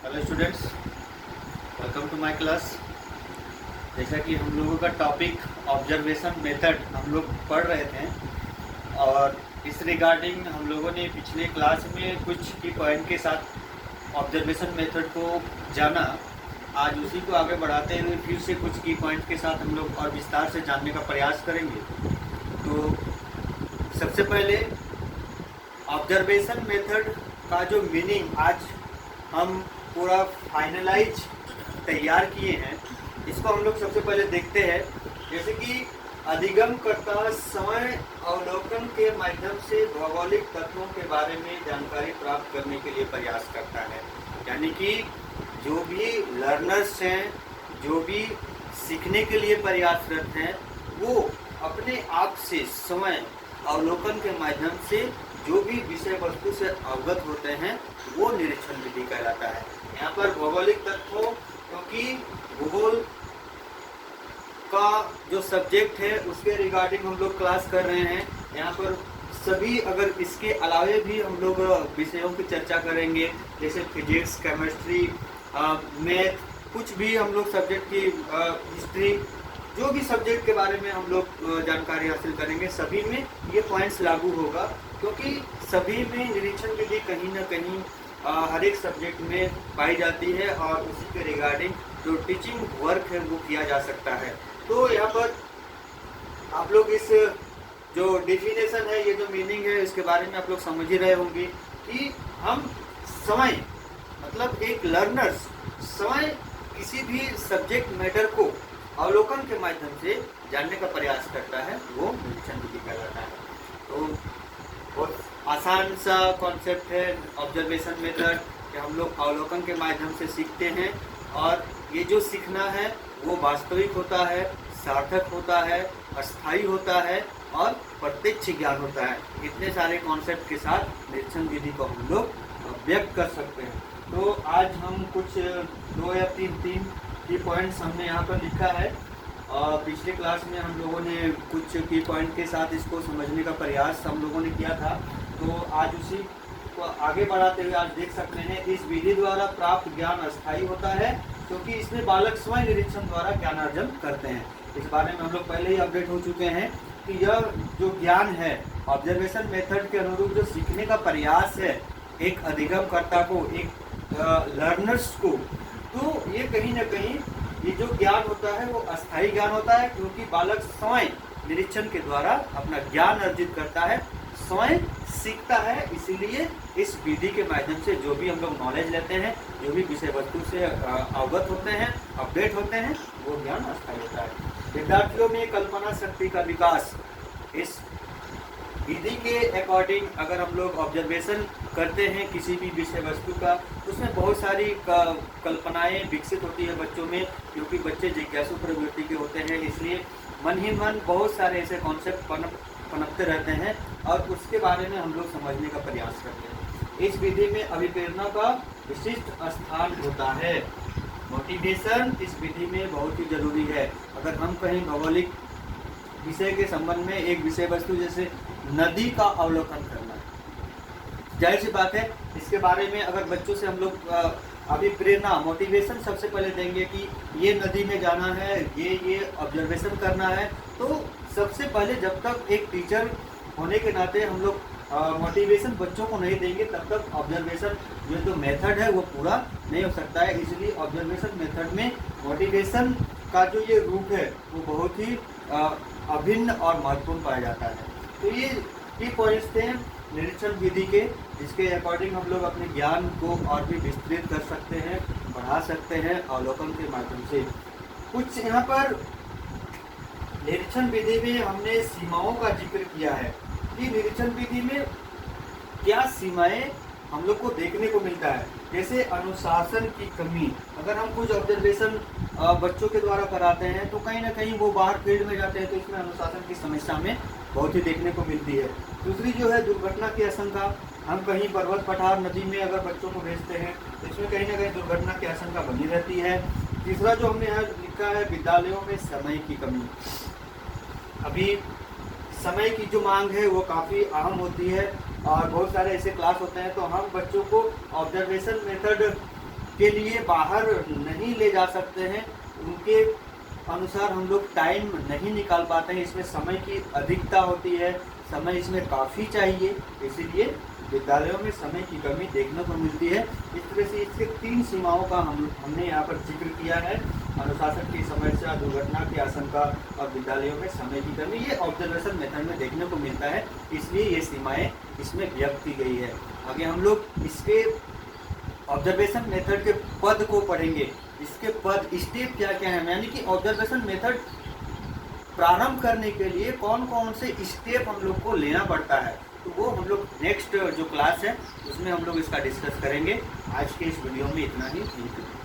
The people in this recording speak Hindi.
Hello students, welcome to my class. जैसा कि हम लोगों का टॉपिक ऑब्जर्वेशन मेथड हम लोग पढ़ रहे थे और इस रिगार्डिंग हम लोगों ने पिछले क्लास में कुछ की पॉइंट के साथ ऑब्जर्वेशन मेथड को जाना। आज उसी को आगे बढ़ाते हुए फिर से कुछ की पॉइंट के साथ हम लोग और विस्तार से जानने का प्रयास करेंगे। तो सबसे पहले ऑब्जर्वेशन मेथड का जो मीनिंग आज हम पूरा फाइनलाइज तैयार किए हैं, इसको हम लोग सबसे पहले देखते हैं। जैसे कि अधिगमकर्ता समय अवलोकन के माध्यम से भौगोलिक तत्वों के बारे में जानकारी प्राप्त करने के लिए प्रयास करता है। यानी कि जो भी लर्नर्स हैं, जो भी सीखने के लिए प्रयासरत हैं, वो अपने आप से समय अवलोकन के माध्यम से जो भी विषय वस्तु से अवगत होते हैं वो निरीक्षण विधि कहलाता है। यहाँ पर भौगोलिक तत्वों, क्योंकि भूगोल का जो सब्जेक्ट है उसके रिगार्डिंग हम लोग क्लास कर रहे हैं। यहाँ पर सभी अगर इसके अलावे भी हम लोग विषयों की चर्चा करेंगे, जैसे फिजिक्स, केमिस्ट्री, मैथ, कुछ भी हम लोग सब्जेक्ट की हिस्ट्री, जो भी सब्जेक्ट के बारे में हम लोग जानकारी हासिल करेंगे, सभी में ये पॉइंट्स लागू होगा। क्योंकि सभी में निरीक्षण विधि कहीं ना कहीं हर एक सब्जेक्ट में पाई जाती है और उसी के रिगार्डिंग जो टीचिंग वर्क है वो किया जा सकता है। तो यहाँ पर आप लोग इस जो डेफिनेशन है, ये जो मीनिंग है, इसके बारे में आप लोग समझ ही रहे होंगे कि हम समय मतलब एक लर्नर्स समय किसी भी सब्जेक्ट मैटर को अवलोकन के माध्यम से जानने का प्रयास करता है, वो निरीक्षण विधि कहलाता है। तो बहुत आसान सा कॉन्सेप्ट है ऑब्जर्वेशन मेथड कि हम लोग अवलोकन के माध्यम से सीखते हैं और ये जो सीखना है वो वास्तविक होता है, सार्थक होता है, अस्थायी होता है और प्रत्यक्ष ज्ञान होता है। इतने सारे कॉन्सेप्ट के साथ निरीक्षण विधि को हम लोग व्यक्त कर सकते हैं। तो आज हम कुछ 2 या 3 की पॉइंट्स हमने यहाँ पर लिखा है और पिछले क्लास में हम लोगों ने कुछ की पॉइंट के साथ इसको समझने का प्रयास हम लोगों ने किया था। तो आज उसी को आगे बढ़ाते हुए आज देख सकते हैं, इस विधि द्वारा प्राप्त ज्ञान अस्थायी होता है क्योंकि इसमें बालक स्वयं निरीक्षण द्वारा ज्ञान अर्जन करते हैं। इस बारे में हम लोग पहले ही अपडेट हो चुके हैं कि यह जो ज्ञान है ऑब्जर्वेशन मेथड के अनुरूप जो सीखने का प्रयास है एक अधिगमकर्ता को, एक लर्नर्स को, तो ये कहीं ना कहीं ये जो ज्ञान होता है वो अस्थायी ज्ञान होता है क्योंकि बालक स्वयं निरीक्षण के द्वारा अपना ज्ञान अर्जित करता है, स्वयं सीखता है। इसीलिए इस विधि के माध्यम से जो भी हम लोग नॉलेज लेते हैं, जो भी विषय वस्तु से अवगत होते हैं, अपडेट होते हैं, वो ज्ञान अस्थायी होता है। विद्यार्थियों में कल्पना शक्ति का विकास, इस विधि के अकॉर्डिंग अगर हम लोग ऑब्जर्वेशन करते हैं किसी भी विषय वस्तु का, उसमें बहुत सारी कल्पनाएं विकसित होती है बच्चों में, क्योंकि बच्चे जिज्ञासु प्रवृत्ति के होते हैं। इसलिए मन ही मन बहुत सारे ऐसे कॉन्सेप्ट पनपते रहते हैं और उसके बारे में हम लोग समझने का प्रयास करते हैं। इस विधि में अभिप्रेरणा का विशिष्ट स्थान होता है। मोटिवेशन इस विधि में बहुत ही जरूरी है। अगर हम कहीं भौगोलिक विषय के संबंध में एक विषय वस्तु जैसे नदी का अवलोकन करना है, जाहिर सी बात है इसके बारे में अगर बच्चों से हम लोग अभिप्रेरणा, मोटिवेशन सबसे पहले देंगे कि ये नदी में जाना है, ये ऑब्जर्वेशन करना है, तो सबसे पहले जब तक एक टीचर होने के नाते हम लोग मोटिवेशन बच्चों को नहीं देंगे तब तक ऑब्जर्वेशन जो मेथड है वो पूरा नहीं हो सकता है। इसलिए ऑब्जर्वेशन मेथड में मोटिवेशन का जो ये रूप है वो बहुत ही अभिन्न और महत्वपूर्ण पाया जाता है। तो ये की पॉइंट्स थे निरीक्षण विधि के, जिसके अकॉर्डिंग हम लोग अपने ज्ञान को और भी विस्तृत कर सकते हैं, बढ़ा सकते हैं अवलोकन के माध्यम से। कुछ यहाँ पर निरीक्षण विधि में हमने सीमाओं का जिक्र किया है कि निरीक्षण विधि में क्या सीमाएं हम लोग को देखने को मिलता है। जैसे अनुशासन की कमी, अगर हम कुछ ऑब्जर्वेशन बच्चों के द्वारा कराते हैं तो कहीं ना कहीं वो बाहर फील्ड में जाते हैं, तो इसमें अनुशासन की समस्या में बहुत ही देखने को मिलती है। दूसरी जो है दुर्घटना की आशंका, हम कहीं पर्वत पठार नदी में अगर बच्चों को भेजते हैं तो इसमें कहीं ना कहीं दुर्घटना की आशंका बनी रहती है। तीसरा जो हमने यहाँ लिखा है विद्यालयों में समय की कमी। अभी समय की जो मांग है वो काफ़ी अहम होती है और बहुत सारे ऐसे क्लास होते हैं, तो हम बच्चों को ऑब्जर्वेशन मेथड के लिए बाहर नहीं ले जा सकते हैं, उनके अनुसार हम लोग टाइम नहीं निकाल पाते हैं। इसमें समय की अधिकता होती है, समय इसमें काफ़ी चाहिए, इसीलिए विद्यालयों में समय की कमी देखने को मिलती है। इस तरह से इसके 3 सीमाओं का हमने यहाँ पर जिक्र किया है। अनुशासन की समस्या, दुर्घटना की आशंका और विद्यालयों में समय की कमी, ये ऑब्जर्वेशन मेथड में देखने को मिलता है, इसलिए ये सीमाएं इसमें व्यक्त की गई है। आगे हम लोग इसके ऑब्जर्वेशन मेथड के पद को पढ़ेंगे। इसके पद स्टेप क्या क्या है, यानी कि ऑब्जर्वेशन मेथड प्रारंभ करने के लिए कौन कौन से स्टेप हम लोग को लेना पड़ता है, तो वो हम लोग नेक्स्ट जो क्लास है उसमें हम लोग इसका डिस्कस करेंगे। आज के इस वीडियो में इतना ही। Thank you.